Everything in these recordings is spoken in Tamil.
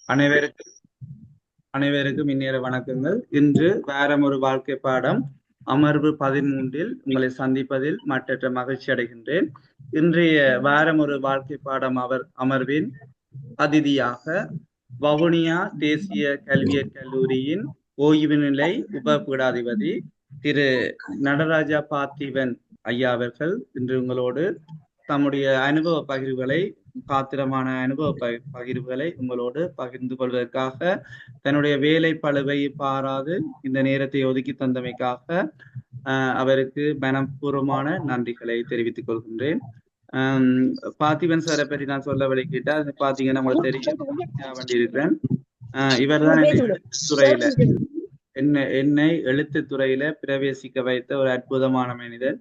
அனைவருக்கும் அனைவருக்கும் இந்நேர வணக்கங்கள். இன்று வாரம் ஒரு வாழ்க்கை பாடம் அமர்வு 13 உங்களை சந்திப்பதில் மற்றற்ற மகிழ்ச்சி அடைகின்றேன். இன்றைய வாரம் ஒரு வாழ்க்கை பாடம் அமர்வின் அதிதியாக வவுனியா தேசிய கல்வியற் கல்லூரியின் ஓய்வு நிலை உப பீடாதிபதி திரு நடராஜா பார்த்திபன் ஐயா அவர்கள் இன்று உங்களோடு தம்முடைய அனுபவ பகிர்வுகளை காத்திரமான அனுபவ பகிர்வுகளை உங்களோடு பகிர்ந்து கொள்வதற்காக தன்னுடைய வேலை பளுவை பாராது இந்த நேரத்தை ஒதுக்கி தந்தமைக்காக அவருக்கு மனப்பூர்வமான நன்றிகளை தெரிவித்துக் கொள்கின்றேன். பார்த்திபன் சாரை பற்றி நான் சொல்ல வழிகிட்டா அது பாத்தீங்கன்னா உங்களுக்கு தெரியும் வேண்டியிருக்கிறேன். இவர் தான் துறையில என்னை எழுத்து துறையில பிரவேசிக்க வைத்த ஒரு அற்புதமான மனிதர்.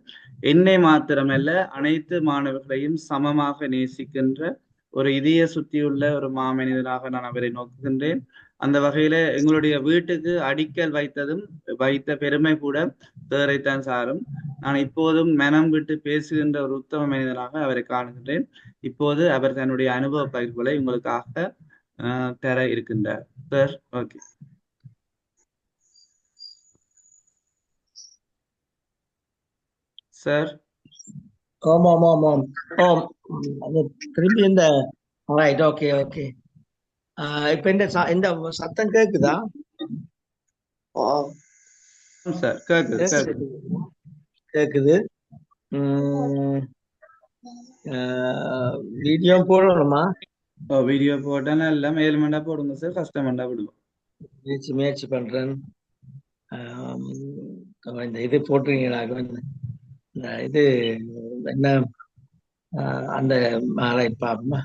என்னை மாத்திரமல்ல அனைத்து மாணவர்களையும் சமமாக நேசிக்கின்ற ஒரு இதய சுத்தியுள்ள ஒரு மாமனிதனாக நான் அவரை நோக்குகின்றேன். அந்த வகையில எங்களுடைய வீட்டுக்கு அடிக்கல் வைத்த பெருமை கூட தேரைத்தான் சாரும். நான் இப்போதும் மனம் விட்டு பேசுகின்ற ஒரு உத்தம மனிதனாக அவரை காணுகின்றேன். இப்போது அவர் தன்னுடைய அனுபவ பகிர்வுகளை உங்களுக்காக தர இருக்கின்றார். Sir, okay sir. ஆமாம் ஆமாம் ஆம். திரும்பி இந்த ரைட், ஓகே ஓகே. இப்ப இந்த சத்தம் கேக்குதா? சார் கேக்குது கேக்குது. வீடியோ போடணுமா? வீடியோ போட்டா இல்ல மேல்மண்டா போடுங்க சார், கஷ்டமண்டா விடுவோம். முயற்சி பண்றேன். இந்த இது போட்டுறீங்களா? இந்த இது என்ன அந்த ரைட் பாப்போமா?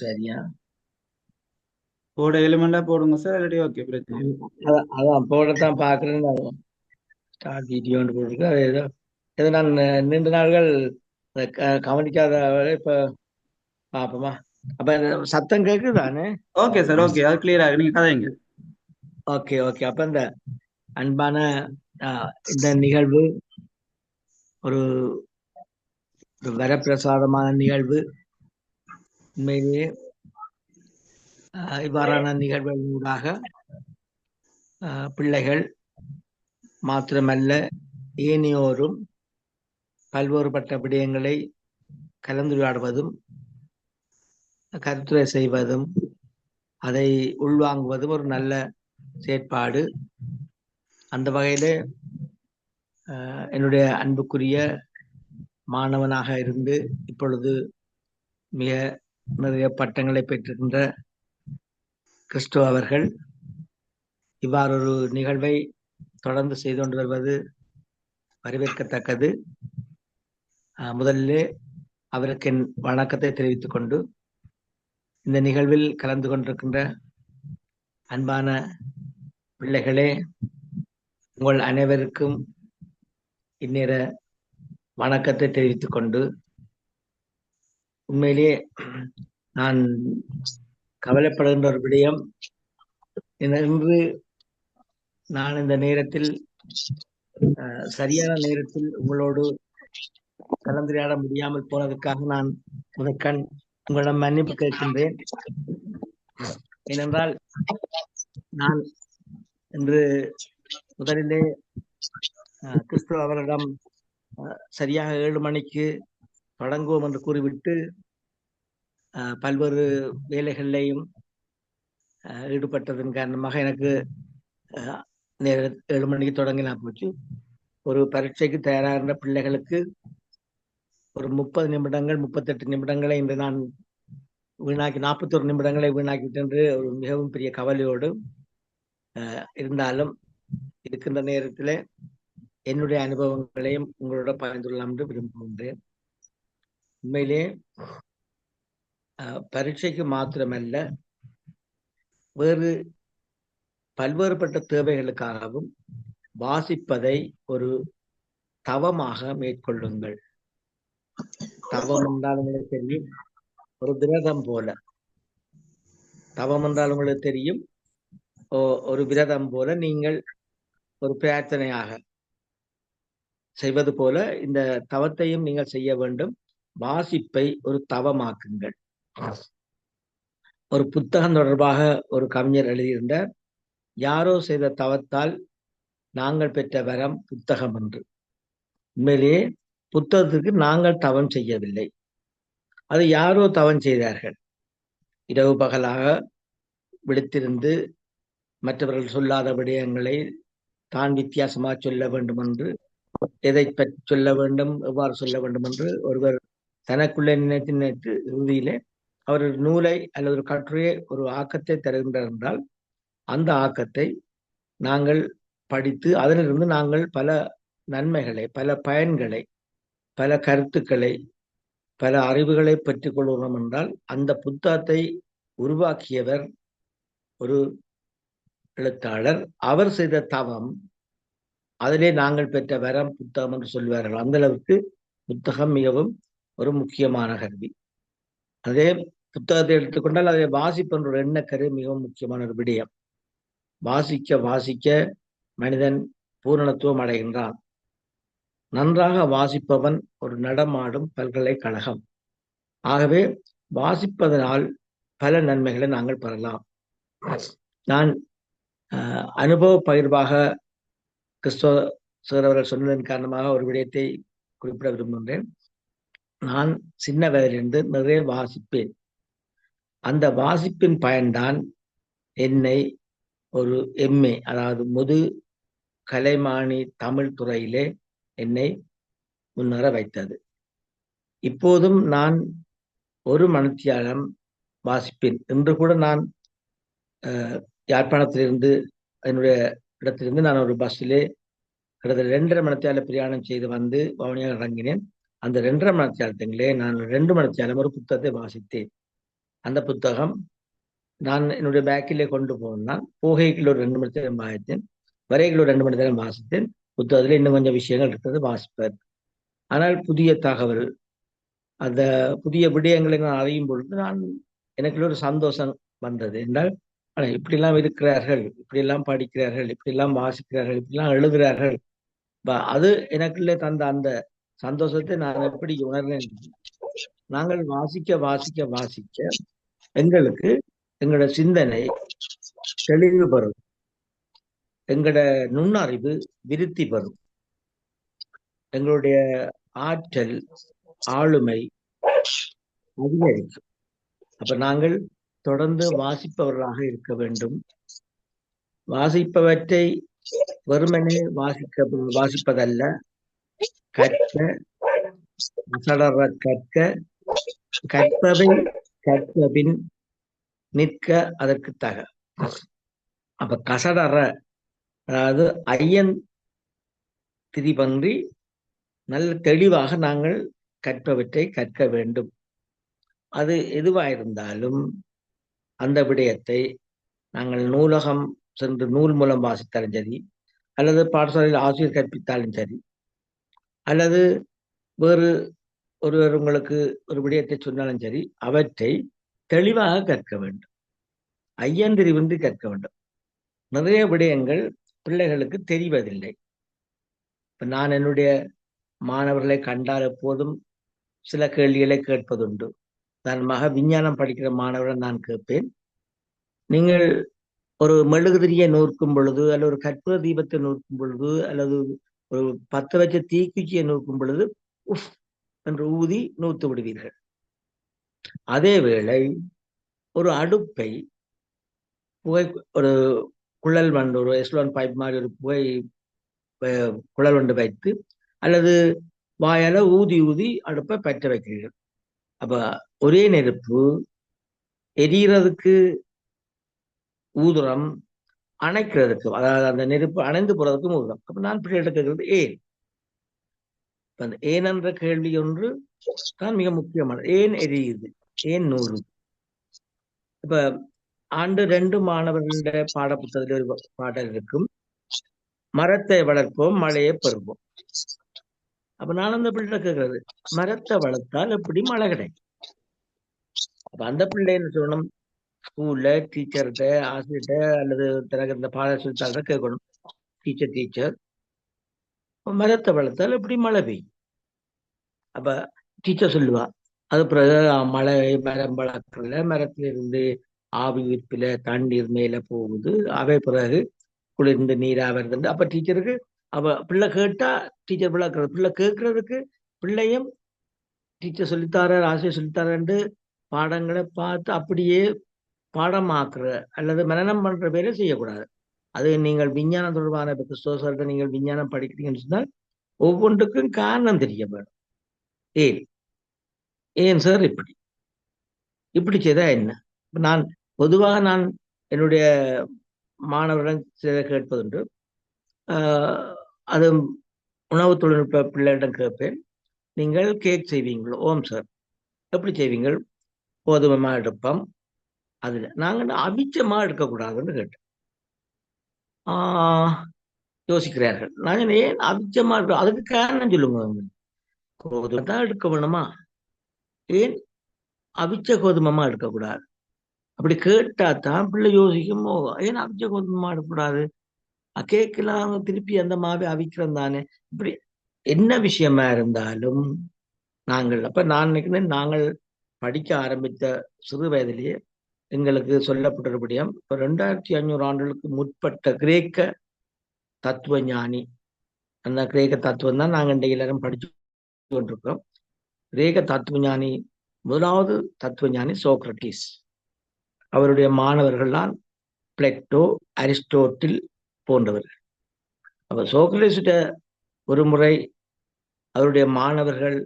சரியா போட எலிமெண்டா போடுங்க சார், ரெடி. ஓகே, பிரச்சனை. அதான் போடத்தான் பாக்குறேன்னு ஸ்டார்ட் வீடியோன்னு போட்டிருக்கு. அது ஏதோ நான் நீண்ட நாள்கள் கவனிக்காத இப்ப பாப்போமா? அப்ப சத்தம் கேக்குதானே? ஓகே சார், ஓகே, அது கிளியர் ஆகு, நீங்க கதைங்க. Okay okay. அப்ப இந்த அன்பான இந்த நிகழ்வு ஒரு வரப்பிரசாதமான நிகழ்வு. உண்மையிலேயே இவ்வாறான நிகழ்வுகளாக பிள்ளைகள் மாத்திரமல்ல ஏனையோரும் பல்வேறுபட்ட விடயங்களை கலந்துரையாடுவதும் கருத்துரை செய்வதும் அதை உள்வாங்குவதும் ஒரு நல்ல செயற்பாடு. அந்த வகையில என்னுடைய அன்புக்குரிய மாணவனாக இருந்து இப்பொழுது மிக நிறைய பட்டங்களை பெற்றிருக்கின்ற கிறிஸ்டோ அவர்கள் இவ்வாறு ஒரு நிகழ்வை தொடர்ந்து செய்து கொண்டு வருவது வரவேற்கத்தக்கது. முதலிலே அவருக்கு என் வணக்கத்தை தெரிவித்துக் கொண்டு இந்த நிகழ்வில் கலந்து கொண்டிருக்கின்ற அன்பான பிள்ளைகளே, உங்கள் அனைவருக்கும் இந்நேர வணக்கத்தை தெரிவித்துக் கொண்டு உண்மையிலே நான் கவலைப்படுகின்ற ஒரு விடயம், இன்று நான் இந்த நேரத்தில் சரியான நேரத்தில் உங்களோடு கலந்துரையாட முடியாமல் போனதற்காக நான் முதற்கண் உங்களிடம் மன்னிப்பு கேட்கின்றேன். ஏனென்றால் நான் இன்று முதலிலே கிறிஸ்துவ அவரிடம் சரியாக 7 மணிக்கு தொடங்குவோம் என்று கூறிவிட்டு பல்வேறு வேலைகளிலையும் ஈடுபட்டதன் காரணமாக எனக்கு 7 மணிக்கு தொடங்கினா போச்சு. ஒரு பரீட்சைக்கு தயாராகின்ற பிள்ளைகளுக்கு ஒரு 30 நிமிடங்கள் 38 நிமிடங்களை இன்று நான் வீணாக்கி 41 நிமிடங்களை வீணாக்கிட்டு ஒரு மிகவும் பெரிய கவலையோடு இருந்தாலும் இருக்கின்ற நேரத்தில் என்னுடைய அனுபவங்களையும் உங்களோட பகிர்ந்துள்ளலாம் என்று விரும்புகின்றேன். உண்மையிலே பரீட்சைக்கு மாத்திரமல்ல, வேறு பல்வேறுபட்ட தேவைகளுக்காகவும் வாசிப்பதை ஒரு தவமாக மேற்கொள்ளுங்கள். தவம் என்றால் உங்களுக்கு தெரியும், ஒரு விரதம் போல. தவம் என்றால் உங்களுக்கு தெரியும், ஒரு விரதம் போல நீங்கள் ஒரு பிரார்த்தனையாக செய்வது போல இந்த தவத்தையும் நீங்கள் செய்ய வேண்டும். வாசிப்பை ஒரு தவமாக்குங்கள். ஒரு புத்தகம் தொடர்பாக ஒரு கவிஞர் எழுதியிருந்தார், யாரோ செய்த தவத்தால் நாங்கள் பெற்ற வரம் புத்தகம் என்று. உண்மையிலேயே புத்தகத்துக்கு நாங்கள் தவம் செய்யவில்லை, அது யாரோ தவம் செய்தார்கள். இரவு பகலாக விழித்திருந்து மற்றவர்கள் சொல்லாத விடயங்களை தான் வித்தியாசமாக சொல்ல வேண்டும் என்று, எதை பற்றி சொல்ல வேண்டும், எவ்வாறு சொல்ல வேண்டும் என்று ஒருவர் தனக்குள்ளே நினைத்து நினைத்து இறுதியிலே அவர் ஒரு நூலை அல்லது ஒரு கட்டுரையை, ஒரு ஆக்கத்தை தருகின்றார் என்றால், அந்த ஆக்கத்தை நாங்கள் படித்து அதிலிருந்து நாங்கள் பல நன்மைகளை, பல பயன்களை, பல கருத்துக்களை, பல அறிவுகளை பெற்றுக் கொள்கிறோம் என்றால், அந்த புத்தகத்தை உருவாக்கியவர் ஒரு எழுத்தாளர், அவர் செய்த தவம், அதிலே நாங்கள் பெற்ற வரம் புத்தகம் என்று சொல்வார்கள். அந்த அளவுக்கு புத்தகம் மிகவும் ஒரு முக்கியமான கருவி. அதே புத்தகத்தை எடுத்துக்கொண்டால் அதை வாசிப்பென்ற ஒரு எண்ணக்கரு மிகவும் முக்கியமான ஒரு விடயம். வாசிக்க வாசிக்க மனிதன் பூரணத்துவம் அடைகின்றான். நன்றாக வாசிப்பவன் ஒரு நடமாடும் பல்கலைக்கழகம். ஆகவே வாசிப்பதனால் பல நன்மைகளை நாங்கள் பெறலாம். நான் அனுபவ பகிர்வாக கிறிஸ்தவ அவர்கள் சொன்னதன் காரணமாக ஒரு விடயத்தை குறிப்பிட விரும்புகின்றேன். நான் சின்ன வயதிலிருந்து நிறைய வாசிப்பேன். அந்த வாசிப்பின் பயன்தான் என்னை ஒரு எம்ஏ, அதாவது முது கலைமானி தமிழ் துறையிலே என்னை முன்னேற வைத்தது. இப்போதும் நான் ஒரு மணித்தியாலம் வாசிப்பேன். இன்று கூட நான் யாழ்ப்பாணத்திலிருந்து என்னுடைய இடத்திலிருந்து நான் ஒரு பஸ்ஸிலே கிட்டத்தட்ட 2.5 மணித்தியால பிரயாணம் செய்து வந்து வவுனியாவில் இறங்கினேன். அந்த 2.5 மணித்தியாலத்திலே நான் 2 மணித்தியாலம் ஒரு புத்தகத்தை வாசித்தேன். அந்த புத்தகம் நான் என்னுடைய பேக்கிலே கொண்டு போனால், போகைக்குள்ள ஒரு 2 மணித்தியாலம் வாசித்தேன், வரைக்குள்ள ஒரு 2 மணித்தியாலம் வாசித்தேன். புத்தகத்தில் இன்னும் கொஞ்சம் விஷயங்கள் இருக்கிறது வாசிப்பேன். ஆனால் புதிய தகவல், அந்த புதிய விடயங்களை நான் அறியும் பொழுது எனக்கு ஒரு சந்தோஷம் வந்தது. என்றால் இப்படிலாம் இருக்கிறார்கள், இப்படியெல்லாம் படிக்கிறார்கள், இப்படியெல்லாம் வாசிக்கிறார்கள், இப்படிலாம் எழுதுகிறார்கள். அது எனக்குள்ளே தந்த அந்த சந்தோஷத்தை நான் எப்படி உணர்ந்தேன். நாங்கள் வாசிக்க வாசிக்க வாசிக்க எங்களுக்கு எங்களோட சிந்தனை தெளிவு பெறும், எங்களோட நுண்ணறிவு விருத்தி பெறும், எங்களுடைய ஆற்றல் ஆளுமை அதிகரிக்கும். அப்ப நாங்கள் தொடர்ந்து வாசிப்பவர்களாக இருக்க வேண்டும். வாசிப்பவற்றை வெறுமனே வாசிப்பதல்ல, கற்க அசடற கற்க, கற்பவை கற்கபின் நிற்க அதற்கு தக. அப்ப கசடற, அதாவது ஐயன் திரிபன்றி நல்ல தெளிவாக நாங்கள் கற்பவற்றை கற்க வேண்டும். அது எதுவாயிருந்தாலும் அந்த விடயத்தை நாங்கள் நூலகம் சென்று நூல் மூலம் வாசித்தாலும் சரி, அல்லது பாடசாலையில் ஆசிரியர் கற்பித்தாலும் சரி, அல்லது வேறு ஒருவர் உங்களுக்கு ஒரு விடயத்தை சொன்னாலும் சரி, அவற்றை தெளிவாக கற்க வேண்டும், ஐயந்திரிவின்றி கற்க வேண்டும். நிறைய விடயங்கள் பிள்ளைகளுக்கு தெரிவதில்லை. இப்ப நான் என்னுடைய மாணவர்களை கண்டால் எப்போதும் சில கேள்விகளை கேட்பதுண்டு. உதாரணமாக விஞ்ஞானம் படிக்கிற மாணவரை நான் கேட்பேன், நீங்கள் ஒரு மெழுகுதிரியை நூற்கும் பொழுது, அல்லது ஒரு கற்பூர தீபத்தை நூற்கும் பொழுது, அல்லது ஒரு 10 வச்ச தீக்குச்சியை நூற்கும் பொழுது உஃப் என்று ஊதி நூத்து விடுவீர்கள். அதே வேளை ஒரு அடுப்பை ஒரு குழல் வண்டு, ஒரு எஸ்லோன் பைப் மாதிரி ஒரு குழல் வண்டு வைத்து அல்லது வாயால ஊதி ஊதி அடுப்பை பற்ற வைக்கிறீர்கள். அப்ப ஒரே நெருப்பு எரியறதுக்கு ஊதுரம், அணைக்கிறதுக்கு, அதாவது அந்த நெருப்பு அணைந்து போறதுக்கும் ஊதுரம். அப்ப நான் பிள்ளைகிட்ட கேட்கறது ஏன்? அந்த ஏன் என்ற கேள்வி ஒன்று தான் மிக முக்கியமானது. ஏன் எரியுது, ஏன் நூறு? இப்ப ஆண்டு 2 மாணவர்களுடைய பாட புத்தகத்தில் ஒரு பாடல் இருக்கும், மரத்தை வளர்ப்போம் மழையை பெறுவோம். அப்ப நான் அந்த பிள்ளை கேட்கறது, மரத்தை வளர்த்தால் எப்படி மழை கிடைக்கும்? அப்ப அந்த பிள்ளைன்னு சொல்லணும், ஸ்கூல்ல டீச்சர்கிட்ட, ஆசிரியர்கிட்ட, அல்லது தனக்கு இந்த பாட சொல்லித்தாள்கிட்ட கேட்கணும், டீச்சர் மரத்தை வளர்த்தால் எப்படி மழை பெய்யும்? அப்ப டீச்சர் சொல்லுவா, அது பிறகு மழை மரம் வளர்க்கறதுல மரத்திலிருந்து ஆவி ஈர்ப்பில தண்ணீர் மேல போகுது. அவை பிறகு குளிர்ந்து நீரா வருது. அப்ப டீச்சருக்கு பிள்ளை கேட்டா டீச்சர் விளக்குறது, பிள்ளை கேட்கறதுக்கு பிள்ளையும் டீச்சர் சொல்லித்தார ஆசிரியர் சொல்லித்தாரன்று பாடங்களை பார்த்து அப்படியே பாடமாக்குற அல்லது மனனம் பண்ற பேரை செய்யக்கூடாது. அது நீங்கள் விஞ்ஞானம் தொடர்பான கிறிஸ்தவ நீங்கள் விஞ்ஞானம் படிக்கிறீங்கன்னு சொன்னால் ஒவ்வொன்றுக்கும் காரணம் தெரிய வேணும். ஏன் ஏன் சார் இப்படி இப்படி செய்தா என்ன? நான் பொதுவாக நான் என்னுடைய மாணவர்கள் சில கேட்பதுண்டு. அது உணவு தொழில்நுட்ப பிள்ளைகளிடம் கேட்பேன், நீங்கள் கேக் செய்வீங்களோ? ஓம் சார். எப்படி செய்வீங்கள்? கோதுமை எடுப்போம், அதுல நாங்க அவிச்சமா எடுக்கக்கூடாதுன்னு கேட்டேன். யோசிக்கிறார்கள். நாங்க ஏன் அவிச்சமா எடுக்க, அதுக்கு காரணம் சொல்லுங்க. கோதுமை தான் எடுக்க வேணுமா? ஏன் அவிச்ச கோதுமமா எடுக்கக்கூடாது? அப்படி கேட்டா தான் பிள்ளை யோசிக்கும், ஏன் அவிச்ச கோதுமமா எடுக்கக்கூடாது? கேட்கலாம், திருப்பி அந்த மாவை அவிக்கிறோம் தானே. இப்படி என்ன விஷயமா இருந்தாலும் அப்ப நான் நினைக்கிறேன், நாங்கள் படிக்க ஆரம்பித்த சிறு வயதிலேயே எங்களுக்கு சொல்லப்பட்டபடியாம் இப்ப 2500 ஆண்டுகளுக்கு முற்பட்ட கிரேக்க தத்துவ ஞானி, அந்த கிரேக்க தத்துவம் தான் நாங்கள் இன்றைக்கு எல்லாரும் படிச்சு கொண்டிருக்கிறோம். கிரேக்க தத்துவ ஞானி, முதலாவது தத்துவ ஞானி சோக்ரட்டிஸ். அவருடைய மாணவர்கள்தான் பிளேட்டோ, அரிஸ்டோட்டில் போன்றவர்கள். அப்ப சோக்ரட்டிஸ்ட ஒரு முறை அவருடைய மாணவர்கள்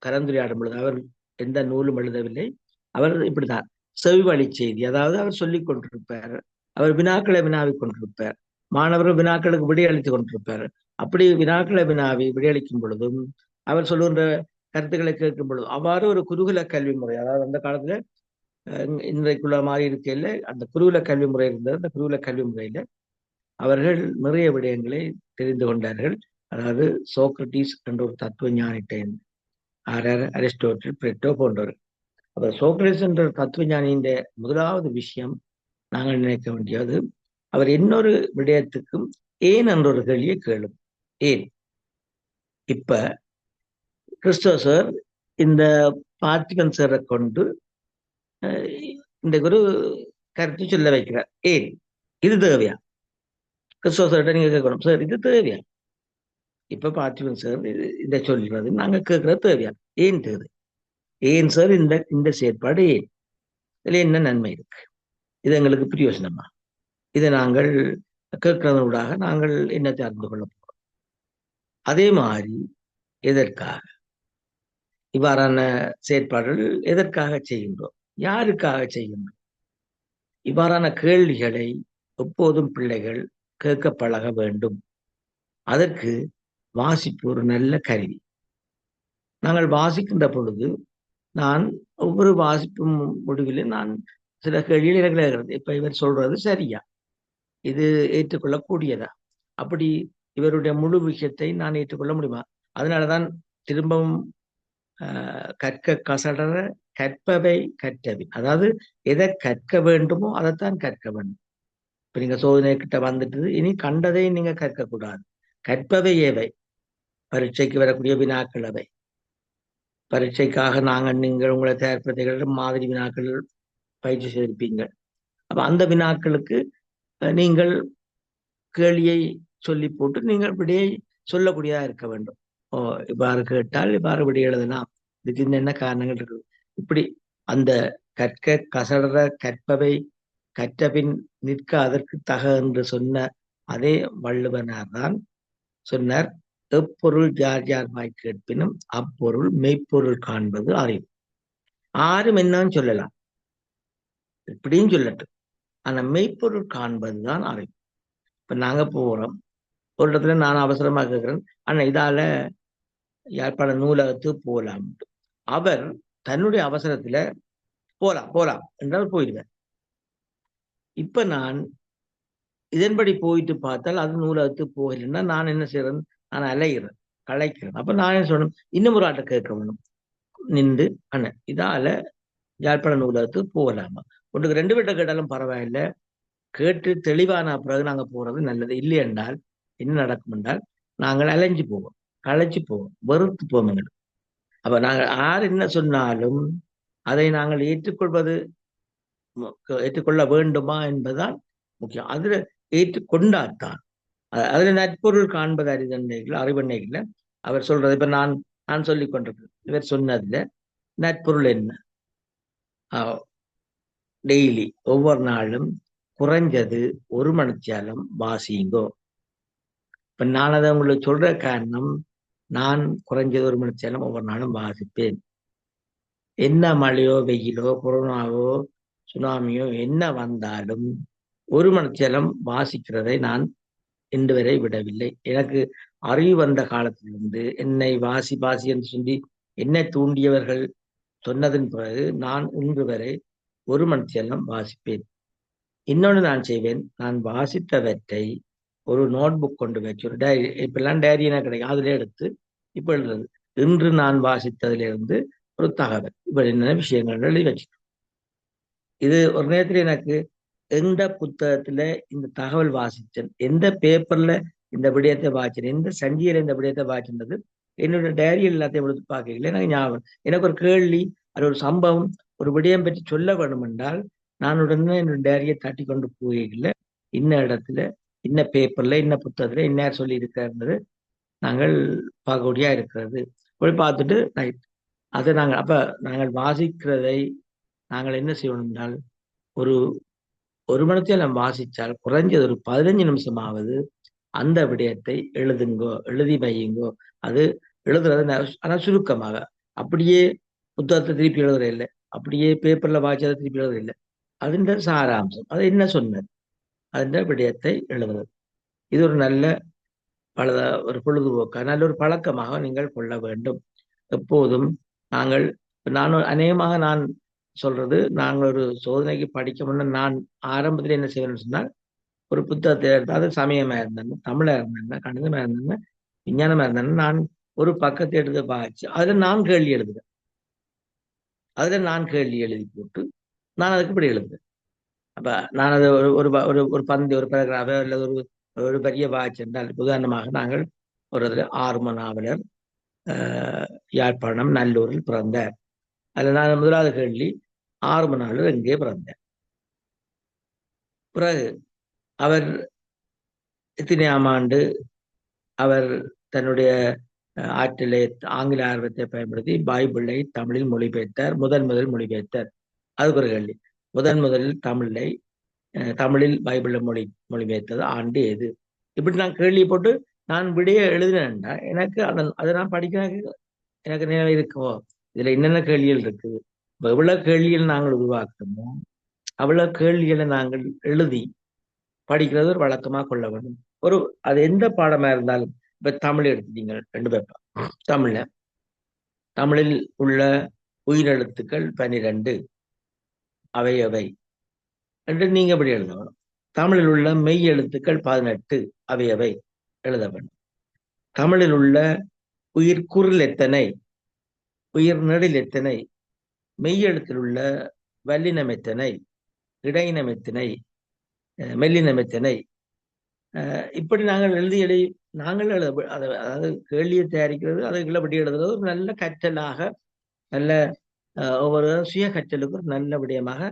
கலந்துரையாடும் பொழுது, அவர் எந்த நூலும் எழுதவில்லை, அவர் இப்படிதான் செவிவழி செய்தி, அதாவது அவர் சொல்லிக் கொண்டிருப்பார், அவர் வினாக்களை வினாவிக் கொண்டிருப்பார், மாணவர்கள் வினாக்களுக்கு விடையளித்துக் கொண்டிருப்பார். அப்படி வினாக்களை வினாவி விடையளிக்கும் பொழுதும் அவர் சொல்லுகின்ற கருத்துக்களை கேட்கும் பொழுதும் அவ்வாறு ஒரு குருகுல கல்வி முறை, அதாவது அந்த காலத்துல இன்றைக்குள்ள மாதிரி இருக்கையில அந்த குருகுல கல்வி முறை இருந்தது. அந்த குருகுல கல்வி முறையில அவர்கள் நிறைய விடயங்களை தெரிந்து கொண்டார்கள். அதாவது சோக்ரட்டிஸ் என்ற ஒரு தத்துவ ஞானிட்ட, அரிஸ்டோட்டில், பிளேட்டோ போன்றவர். அப்ப சோக்ரட்டிஸ் என்ற தத்துவ ஞானியின் முதலாவது விஷயம் நாங்கள் நினைக்க வேண்டியது, அவர் இன்னொரு விடயத்துக்கும் ஏன் என்ற ஒரு கேள்வியை கேளும். ஏன்? இப்ப கிறிஸ்தவ சார் இந்த பார்த்திபன் சாரை கொண்டு இந்த குரு கருத்து சொல்ல வைக்கிறார். ஏன் இது தேவையா? கிறிஸ்தவ சார்கிட்ட நீங்க கேட்கணும், சார் இது தேவையா? இப்ப பார்த்திபன் சார் இதை சொல்றது நாங்க கேட்கறது தேவையா? ஏன் தேவை? ஏன் சார் இந்த செயற்பாடு? ஏன் இதுல என்ன நன்மை இருக்கு? இது எங்களுக்கு பிரயோசனமா? இதை நாங்கள் கேட்கறதூடாக நாங்கள் என்னத்தை அறிந்து கொள்ள போறோம்? அதே மாதிரி எதற்காக இவ்வாறான செயற்பாடுகள் எதற்காக செய்கின்றோம்? யாருக்காக செய்கின்றோம்? இவ்வாறான கேள்விகளை எப்போதும் பிள்ளைகள் கேட்க பழக வேண்டும். அதற்கு வாசிப்பு ஒரு நல்ல கருவி. நாங்கள் வாசிக்கின்ற பொழுது நான் ஒவ்வொரு வாசிப்பும் முடிவிலும் நான் சில கேள்விகள் எனக்கு இருக்கிறது. இப்ப இவர் சொல்றது சரியா? இது ஏற்றுக்கொள்ளக்கூடியதா? அப்படி இவருடைய முழு விஷயத்தை நான் ஏற்றுக்கொள்ள முடியுமா? அதனாலதான் திரும்பவும் கற்க கசடர கற்பவை கற்றபின், அதாவது எதை கற்க வேண்டுமோ அதைத்தான் கற்க வேண்டும். இப்ப நீங்க சோதனை கிட்ட வந்துட்டு இனி கண்டதை நீங்க கற்கக்கூடாது. கற்பவை ஏவை? பரீட்சைக்கு வரக்கூடிய வினாக்கள் அவை. பரீட்சைக்காக நீங்கள் உங்களை தயார்படுத்துகிற மாதிரி வினாக்கள் பயிற்சி செய்திருப்பீங்க. அப்ப அந்த வினாக்களுக்கு நீங்கள் கேள்வியை சொல்லி போட்டு நீங்கள் விடையை சொல்லக்கூடியதா இருக்க வேண்டும். இவ்வாறு கேட்டால் இவ்வாறு விடை எழுதலாம், இதுக்கு என்ன காரணங்கள் இருக்குது. இப்படி அந்த கற்க கசடர கற்பவை கற்றபின் நிற்க அதற்கு தக என்று சொன்ன அதே வள்ளுவனார் தான் சொன்னார், எப்பொருள் யார் யார் வாய் கேட்பினும் அப்பொருள் மெய்ப்பொருள் காண்பது அறிவு. ஆரும் என்னன்னு சொல்லலாம், இப்படியும் சொல்லட்டும், ஆனா மெய்ப்பொருள் காண்பதுதான் அறிவு. இப்ப நாங்க போறோம் ஒரு இடத்துல, நான் அவசரமா கேட்கிறேன், ஆனா இதால யாழ்ப்பாண நூலகத்து போலாம். அவர் தன்னுடைய அவசரத்துல போலாம் போலாம் என்றால் போயிடுவேன். இப்ப நான் இதன்படி போயிட்டு பார்த்தால் அது நூலகத்து போகலைன்னா நான் என்ன செய்யறேன்? நான் அலைகிறேன், களைக்கிறேன். அப்ப நான் என்ன சொல்லணும்? இன்னும் ஒரு ஆட்டை கேட்க வேணும் நின்று, அண்ணன் இதால யாழ்ப்பாண நூலகத்துக்கு போகலாமா? ஒன்றுக்கு 2 பேர்ட்ட கேட்டாலும் பரவாயில்லை, கேட்டு தெளிவான பிறகு நாங்க போறது நல்லது. இல்லை என்றால் என்ன நடக்கும் என்றால் நாங்கள் அலைஞ்சு போவோம், களைச்சு போவோம், வெறுத்து போவோம். அப்ப நாங்கள் யார் என்ன சொன்னாலும் அதை நாங்கள் ஏற்றுக்கொள்ள வேண்டுமா என்பதுதான் முக்கியம். அதுல ஏற்றுக்கொண்டாத்தான் அதுல நட்பொருள் காண்பது அறிதன்னைகள் அறிவன்னைகள அவர் சொல்றது. இப்ப நான் சொல்லிக் கொண்டிருக்கிறேன், இவர் சொன்னதுல நட்பொருள் என்ன? டெய்லி ஒவ்வொரு நாளும் குறைஞ்சது 1 மணித்தியாலம் வாசிங்கோ. இப்ப நான் அதை உங்களுக்கு சொல்ற காரணம், நான் குறைஞ்சது 1 மணித்தியாலம் ஒவ்வொரு நாளும் வாசிப்பேன். என்ன மழையோ வெயிலோ கொரோனாவோ சுனாமியோ என்ன வந்தாலும் 1 மணித்தியாலம் வாசிக்கிறதை நான் இன்று வரை விடவில்லை. எனக்கு அறிவு வந்த காலத்திலிருந்து என்னை வாசி என்று சொல்லி என்னை தூண்டியவர்கள் சொன்னதன் பிறகு நான் இன்று வரை 1 மணித்தியாலம் வாசிப்பேன். இன்னொன்று நான் செய்வேன், நான் வாசித்தவற்றை ஒரு நோட்புக் கொண்டு வச்சு ஒரு டைரி, இப்பெல்லாம் டைரி என்ன கிடைக்கும், அதுல எடுத்து இப்ப எழுதுறது. இன்று நான் வாசித்ததிலிருந்து ஒரு தகவல், இப்ப என்ன விஷயங்கள் எழுதி வச்சு. இது ஒரு நேரத்தில் எனக்கு எந்த புத்தகத்துல இந்த தகவல் வாசிச்சேன், எந்த பேப்பர்ல இந்த விடயத்தை வாசிச்சேன், எந்த சஞ்சியில இந்த விடயத்தை வாசிச்சது, என்னோட டைரியில் எல்லாத்தையும் எடுத்து பார்க்கல எனக்கு ஞாபகம். எனக்கு ஒரு கேள்வி, அது ஒரு சம்பவம், ஒரு விடயம் பற்றி சொல்ல வேண்டும் என்றால் நான் உடனே என்னோட டைரியை தட்டி கொண்டு போகல, இன்ன இடத்துல இன்ன பேப்பர்ல இன்ன புத்தகத்துல என்ன சொல்லி இருக்கிறது நாங்கள் பார்க்கக்கூடியா இருக்கிறது போய் பார்த்துட்டு ரைட் அதை நாங்கள் வாசிக்கிறதை நாங்கள் என்ன செய்யணும் என்றால், ஒரு 1 மணித்தியாலம் வாசிச்சால் குறைஞ்சது ஒரு 15 நிமிஷமாவது அந்த விடயத்தை எழுதுங்கோ, எழுதி வையுங்கோ. அது எழுதுறது ஆனா சுருக்கமாக, அப்படியே புத்தகத்தை திருப்பி எழுதுற இல்லை, அப்படியே பேப்பர்ல வாசிச்சதை திருப்பி எழுதுற இல்லை. അതിന്റെ சாராம்சம், அது என்ன சொன்னது, അതിന്റെ விடயத்தை எழுதுறது. இது ஒரு நல்ல ஒரு பொழுதுபோக்காக நல்ல ஒரு பழக்கமாக நீங்கள் கொள்ள வேண்டும். எப்போதும் அநேகமாக நான் சொல்றது, நாங்கள் ஒரு சோதனைக்கு படிக்க முன்ன நான் ஆரம்பத்தில் என்ன செய்வேன்னு சொன்னால், ஒரு புத்தகத்தை எடுத்து, அது சமயமா இருந்தேன்னா, தமிழா இருந்தேன்னா, கணிதமா இருந்தேன்னா, விஞ்ஞானமா இருந்தேன்னா, நான் ஒரு பக்கத்தை எடுத்து பாய்ச்சி அதுல நான் கேள்வி எழுதுவேன். எழுதி போட்டு நான் அதுக்கு இப்படி எழுதுவேன். அப்ப நான் அதை ஒரு பந்து ஒரு பேராகிராஃபோ அல்லது ஒரு பெரிய வாய்ச்சி என்றால், உதாரணமாக நாங்கள் ஒரு ஆர்ம நாவலர் யாழ்ப்பாணம் நல்லூரில் பிறந்தார். அதில் நான் முதலாவது கேள்வி, ஆர்ம நாவலர் எங்கே பிறந்தார், பிறகு அவர் எத்தனையாம் ஆண்டு அவர் தன்னுடைய ஆற்றலை ஆங்கில ஆர்வத்தை பயன்படுத்தி பைபிளை தமிழில் மொழிபெயர்த்தார், முதல் மொழிபெயர்த்தார். அதுக்கு ஒரு கேள்வி, முதலில் தமிழில் பைபிளை மொழிபெயர்த்தது ஆண்டு எது? இப்படி நான் கேள்வி போட்டு நான் விடைய எழுதினேன்டா எனக்கு அதை நான் படிக்க எனக்கு நினைவு இருக்குமோ, இதுல என்னென்ன கேள்விகள் இருக்குது, எவ்வளவு கேள்விகள் நாங்கள் உருவாக்கணுமோ அவ்வளவு கேள்விகளை நாங்கள் எழுதி படிக்கிறது ஒரு வழக்கமா கொள்ள வேண்டும். அது எந்த பாடமா இருந்தாலும், இப்ப தமிழ் எடுத்துட்டீங்க 2 பேப்பர், தமிழில் உள்ள உயிரெழுத்துக்கள் 12 அவை என்று நீங்க எப்படி எழுதணும். தமிழில் உள்ள மெய் எழுத்துக்கள் 18 அவை எழுத வேண்டும். தமிழில் உள்ள உயிர் குரல் எத்தனை, உயிர் நெடில் எத்தனை, மெய்யெழுத்தில் உள்ள வல்லினம் எத்தனை, இடையினம் எத்தனை, மெல்லினம் எத்தனை, இப்படி நாங்கள் நாங்கள் அதாவது கேள்வியை தயாரிக்கிறது, அதை இளபடி எழுதுறது ஒரு நல்ல கற்றலாக, நல்ல ஒவ்வொரு சுய கற்றலுக்கு ஒரு நல்ல விடயமாக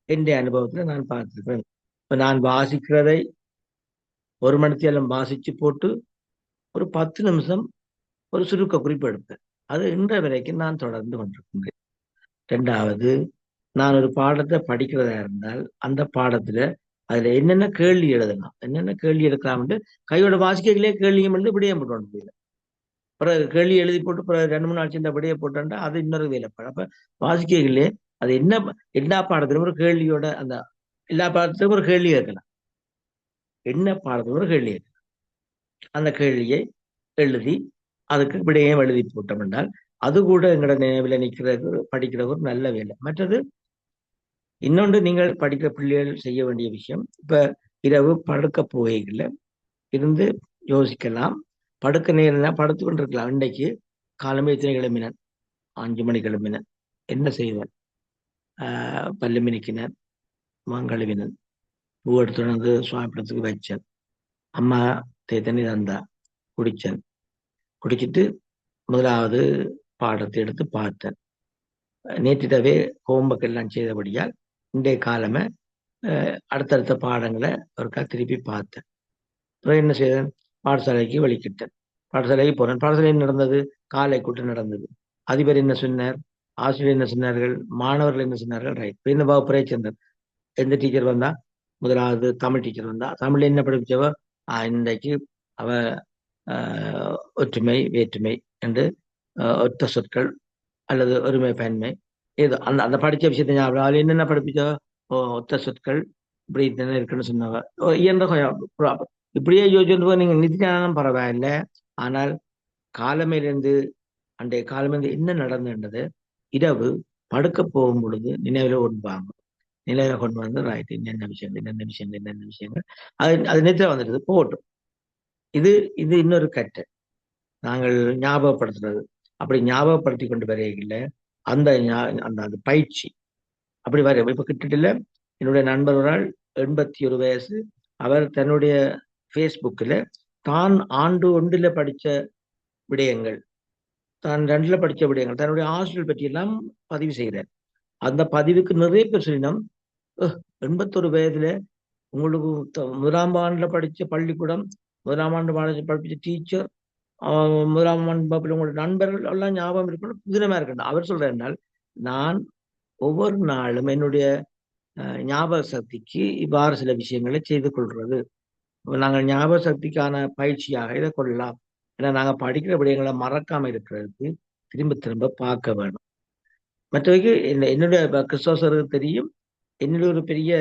என்னுடைய அனுபவத்துல நான் பார்த்திருக்கிறேன். இப்ப நான் வாசிக்கிறதை 1 மணித்தியாலம் வாசிச்சு போட்டு ஒரு 10 நிமிஷம் ஒரு சுருக்க குறிப்பு எடுப்பேன். அது இன்ற வரைக்கும் நான் தொடர்ந்து கொண்டிருக்கின்றேன். 2வது, நான் ஒரு பாடத்தை படிக்கிறதா இருந்தால் அந்த பாடத்துல அதுல என்னென்ன கேள்வி எழுதலாம், என்னென்ன கேள்வி எடுக்கலாம்னு கையோட வாசிக்கைகளே கேள்வியும் எழுதி விடயம் போட்டு போயில, பிறகு கேள்வி எழுதி போட்டு பிறகு 2-3 நாள் இந்த விடைய போட்டோம்னா அது இன்னொரு வேலைப்பாடு. அப்ப வாசிக்கைகளே அது எல்லா பாடத்திலும் ஒரு கேள்வியோட, அந்த எல்லா பாடத்திலும் ஒரு கேள்வி கேட்கலாம், என்ன பாடத்திலும் ஒரு கேள்வி கேட்கலாம். அந்த கேள்வியை எழுதி அதுக்கு விடையும் எழுதி போட்டோம் என்றால் அது கூட எங்களோட நினைவில் நிற்கிறது, படிக்கிறது ஒரு நல்ல வேலை. மற்றது இன்னொன்று, நீங்கள் படிக்கிற பிள்ளைகள் செய்ய வேண்டிய விஷயம், இப்ப இரவு படுக்க போகைகள்ல இருந்து யோசிக்கலாம், படுக்க நேரம் படுத்து கொண்டிருக்கலாம். இன்றைக்கு காலமே எத்தனை கிளம்பினேன், 5 மணி கிளம்பினேன், என்ன செய்வேன், பல்லு மினிக்கினேன், மாங்கழுவினேன், பூ எடுத்து வந்து சுவாமிப்படத்துக்கு வச்சேன், அம்மா தண்ணி தந்தா குடிச்சேன், குடிச்சிட்டு முதலாவது பாடத்தை எடுத்து பார்த்தேன். நேற்றிடவே ஹோம்ஒர்க் எல்லாம் செய்தபடியால் இன்றைய காலமே அடுத்தடுத்த பாடங்களை ஒருக்கா திருப்பி பார்த்தேன். அப்புறம் என்ன செய்தேன், பாடசாலைக்கு வழிகிட்டேன். பாடசாலைக்கு போனேன். பாடசாலை நடந்தது, காலை கூட்டம் நடந்தது. அதிபர் என்ன சொன்னார், ஆசிரியர் என்ன சொன்னார்கள், மாணவர்கள் என்ன சொன்னார்கள். ரைட், இந்த வகுப்பறை சென்றார். எந்த டீச்சர் வந்தா, முதலாவது தமிழ் டீச்சர் வந்தா. தமிழ் என்ன படிச்சவ, இன்றைக்கு அவ ஒற்றுமை வேற்றுமை என்று ஒத்த சொற்கள் அல்லது ஒருமை பயன்மை ஏதோ அந்த அந்த படிச்ச விஷயத்த ஞாபகம். அவள் என்னென்ன படிப்பிச்சோ, ஒத்த சொற்கள் இப்படி தானே இருக்குன்னு சொன்னவ. இயன்ற இப்படியே யோசிச்சு நீங்க நிதிஞானம் பரவாயில்ல. ஆனால் காலமையிலிருந்து அன்றைய காலமிருந்து என்ன நடந்தது, இரவு படுக்க போகும் பொழுது நினைவுல கொண்டு நினைவுல கொண்டு வந்து ரைட் என்னென்ன விஷயங்கள் அது நேற்று வந்துடுது போகட்டும். இது இது இன்னொரு கட்டு நாங்கள் ஞாபகப்படுத்துறது. அப்படி ஞாபகப்படுத்தி கொண்டு வரையில அந்த அந்த பயிற்சி அப்படி வர இப்ப கிட்டத்தட்ட என்னுடைய நண்பர் ஒரு நாள் 81 வயசு. அவர் தன்னுடைய ஃபேஸ்புக்கில் தான் ஆண்டு 1 படித்த விடயங்கள், தான் 2 படித்த விடயங்கள், தன்னுடைய ஹாஸ்டல் பற்றி எல்லாம் பதிவு செய்கிறார். அந்த பதிவுக்கு நிறைய பேர் சொல்லினோம், 81 வயதுல உங்களுக்கு 1ஆம் ஆண்டுல படித்த பள்ளிக்கூடம், 1ஆம் ஆண்டு படித்த டீச்சர், 1ஆம் ஆண்டு உங்களோட நண்பர்கள் எல்லாம் ஞாபகம் இருக்கணும், புதினமா இருக்கணும். அவர் சொல்றாருனால், நான் ஒவ்வொரு நாளும் என்னுடைய ஞாபக சக்திக்கு இவ்வாறு சில விஷயங்களை செய்து கொள்றது. நாங்கள் ஞாபக சக்திக்கான பயிற்சியாக இதை கொள்ளலாம். ஏன்னா நாங்கள் படிக்கிற விடயங்களை மறக்காம இருக்கிறதுக்கு திரும்ப திரும்ப பார்க்க வேணும். மற்றவைக்கு என்னுடைய கிறிஸ்தவருக்கு தெரியும், என்னுடைய ஒரு பெரிய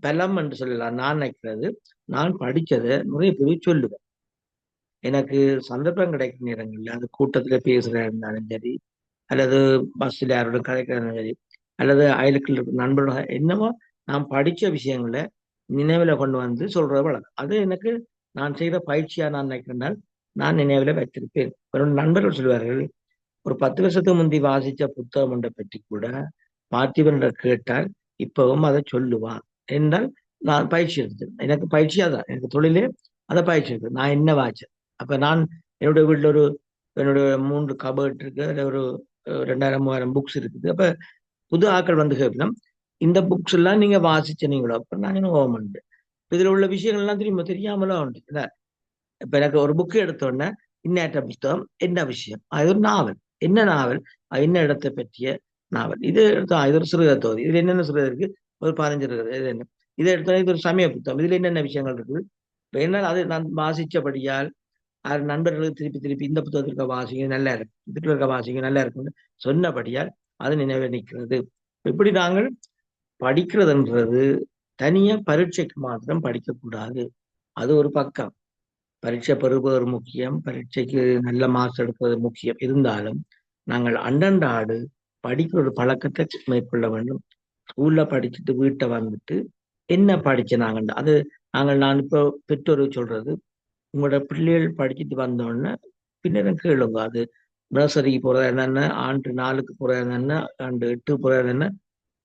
பலம் என்று சொல்லலாம். நான் நினைக்கிறது, நான் படிச்சதை நிறைய பேர் சொல்லுவேன். எனக்கு சந்தர்ப்பம் கிடைக்கும் நேரங்கள்ல அந்த கூட்டத்துல பேசுறதா இருந்தாலும் சரி, அல்லது பஸ்ல யாரோட கதைக்கிறாலும் சரி, அல்லது அயலுக்குள் இருக்க நண்பர்கள் என்னவோ நான் படிச்ச விஷயங்களை நினைவுல கொண்டு வந்து சொல்ற வழக்கம். அது எனக்கு நான் செய்கிற பயிற்சியா நான் நினைக்கிறேன், நான் நினைவுல வைத்திருப்பேன். ஒரு நண்பர்கள் சொல்லுவார்கள், ஒரு 10 வருஷத்துக்கு முந்தி வாசிச்ச புத்தகம் ஒன்றை பற்றி கூட பார்த்திபன் கேட்டால் இப்பவும் அதை சொல்லுவான் என்றால் நான் பயிற்சி எடுத்தேன். எனக்கு பயிற்சியா தான், எனக்கு தொழிலே அதை பயிற்சி எடுத்தேன். நான் என்ன வாச்சேன். அப்ப நான் என்னுடைய வீட்டில் என்னுடைய 3 கபர்ட் இருக்கு, அதில் ஒரு 2000-3000 புக்ஸ் இருக்குது. அப்ப புது ஆக்கள் வந்து கேட்கணும், இந்த புக்ஸ் எல்லாம் நீங்க வாசிச்சனீங்களோ? அப்ப நான் என்ன ஓமண்டு இதுல உள்ள விஷயங்கள் எல்லாம் தெரியாமலாம் உண்டு. இப்ப எனக்கு ஒரு புக்கு எடுத்தோடனே இன்னேற்ற புத்தகம் என்ன விஷயம், அது ஒரு நாவல், என்ன நாவல், என்ன இடத்தை பற்றிய நாவல். இது எடுத்தோம், இது ஒரு சிறுகதை தொகுதி, இதுல என்னென்ன சிறுகதை இருக்கு, ஒரு 15 இருக்குது. இது என்ன, இதை எடுத்தோம், இது ஒரு சமய புத்தகம், இதுல என்னென்ன விஷயங்கள் இருக்குது. இப்ப என்ன, அது நான் வாசிச்சபடியால் நண்பர்களுக்கு திருப்பி திருப்பி இந்த புத்தகத்திற்கு வாசிங்க நல்லா இருக்கு, இதுக்கு இருக்க வாசிங்க நல்லா இருக்குன்னு சொன்னபடியால் அது நினைவு நிற்கிறது. இப்படி நாங்கள் படிக்கிறதுன்றது தனியா பரீட்சைக்கு மாத்திரம் படிக்கக்கூடாது. அது ஒரு பக்கம். பரீட்சை பெறுபவர் முக்கியம், பரீட்சைக்கு நல்ல மார்க்ஸ் எடுப்பது முக்கியம். இருந்தாலும் நாங்கள் அண்டண்டாடு படிக்கிற ஒரு பழக்கத்தை மேற்கொள்ள வேண்டும். ஸ்கூல்ல படிச்சுட்டு வீட்டை வந்துட்டு என்ன படிச்ச நாங்கள் அது நான் இப்போ பெற்றோர் சொல்றது, உங்களோட பிள்ளைகள் படிச்சுட்டு வந்தோடனே பின்னரும் கேளுங்க. அது நர்சரிக்கு போறதா என்னென்ன, ஆண்டு 4க்கு போறதா என்னென்ன, ஆண்டு 8 போறதா என்னென்ன,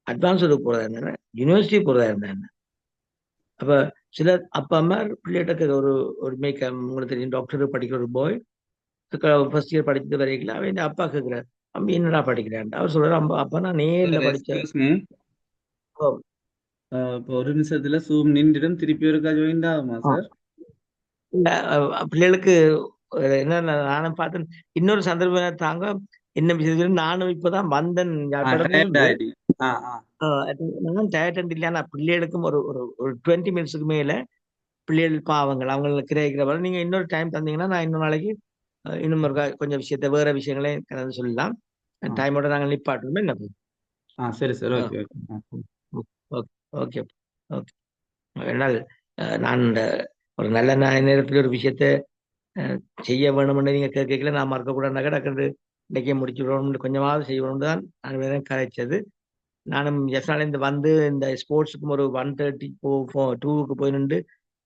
அட்வான்ஸுக்கு போறதா என்னென்ன, யூனிவர்சிட்டி போறதா என்னென்ன. அப்ப சில அப்பா அம்மா பிள்ளைகிட்ட ஒரு உங்களுக்கு தெரியும், டாக்டருக்கு படிக்கிற ஒரு பாய் ஃபர்ஸ்ட் இயர் படிச்சுட்டு வரைக்கலாம். அவன் அப்பா கேட்கிறார், அம்பி என்னடா படிக்கிறான். அவர் சொல்றாரு, அப்பா நான் நேர்ல படிச்சேன். ஒரு நிமிஷத்துல சூம் நின்றுடும், திருப்பி ஒருக்கா ஜாயின் ஆகுமா சார்? பிள்ளைகளுக்கு என்ன, நானும் பார்த்தேன். இன்னொரு சந்தர்ப்பம் தாங்க, என்ன விஷயம், நானும் இப்பதான் வந்தேன். நான் டயர்ட் இல்லையா, பிள்ளைகளுக்கும் ஒரு 20 மினிட்ஸுக்கு மேல பிள்ளைகள் பாவங்கள் அவங்களை கிரகிக்கிற. நீங்க இன்னொரு டைம் தந்தீங்கன்னா நான் இன்னொரு நாளைக்கு இன்னும் ஒரு கொஞ்சம் விஷயத்த வேற விஷயங்களே கலந்து சொல்லலாம். டைமோட நாங்கள் நிப்பாட்டணுமே என்ன. சரி சார், ஓகே ஓகே ஓகே. என்னால் நான் ஒரு நல்ல நேரத்தில் ஒரு விஷயத்த செய்ய வேணும்னு நீங்க கேட்கல, நான் மறக்கக்கூடாது டக்குன்னு இன்னைக்கே முடிச்சுடணும்னு கொஞ்சமாவது செய்யணும்னு தான் நான் கதைச்சது. நானும் எஸ்னாலேருந்து வந்து இந்த ஸ்போர்ட்ஸுக்கும் ஒரு 1:30 2க்கு போய் நின்று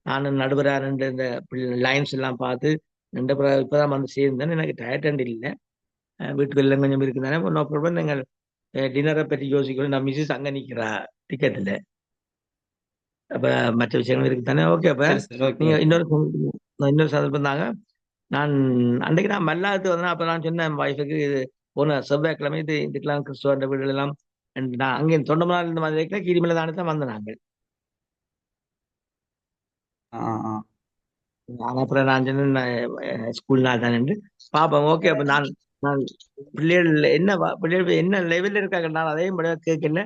நானும் நடுவராக நின்று இந்த லைன்ஸ் எல்லாம் பார்த்து நின்ற பிறகு இப்போதான் வந்து சேர்ந்தேன். எனக்கு டயர்ட் இல்லை, வீட்டுக்கு எல்லாம் கொஞ்சம் இருக்குதானே, நோ ப்ராப்ளம். நீங்கள் டின்னரை பற்றி யோசிக்கணும். நான் மிஸ்ஸஸ் அங்கே நிற்கிறா டிக்கெட்டில், அப்போ மற்ற விஷயங்கள் இருக்குதானே. ஓகே, அப்போ நீங்கள் இன்னொரு சந்தர்ப்பம் தாங்க. நான் அன்றைக்கு நான் மல்லாத்து வந்தேன். அப்ப நான் சொன்னேன் வைஃபுக்கு, இது போன செவ்வாய்க்கிழமை இதுக்கெல்லாம் கிறிஸ்துவ வீடுகள் எல்லாம் நான் அங்கே தொண்டமனார் இந்த மாதிரி வைக்கல, கீரிமலை தானே தான் வந்தேன் நாங்கள். ஆ ஆ நான் அப்புறம் நான் சொன்னேன் ஸ்கூல் நாள் தானே பாப்போம். ஓகே, அப்ப நான் நான் பிள்ளைகள் என்ன பிள்ளைகள் என்ன லெவல்ல இருக்காங்க, நான் அதையும் கேட்கல. என்ன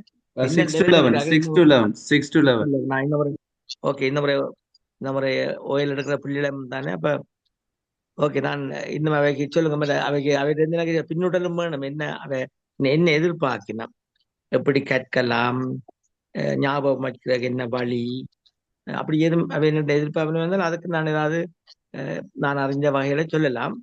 6 to லெவல்ல 11 இருக்காங்க 6 to இன்னும் 11 6 to 11. நான் இந்த முறை ஓகே, இந்த முறை ஓயில் எடுக்கிற பிள்ளைகளும் தானே. அப்ப ஓகே, நான் இன்னும் அவைக்கு சொல்லுங்க மேல, அவைக்கு இருந்து எனக்கு பின்னூட்டலும் வேணும். என்ன எதிர்பார்க்கணும், எப்படி கற்கலாம், ஞாபகம் வச்சுக்கிறதுக்கு என்ன வழி, அப்படி எதுவும் அவை என்ன எதிர்பார்ப்பு வந்தால் அதுக்கு நான் ஏதாவது நான் அறிஞ்ச வகையில சொல்லலாம்.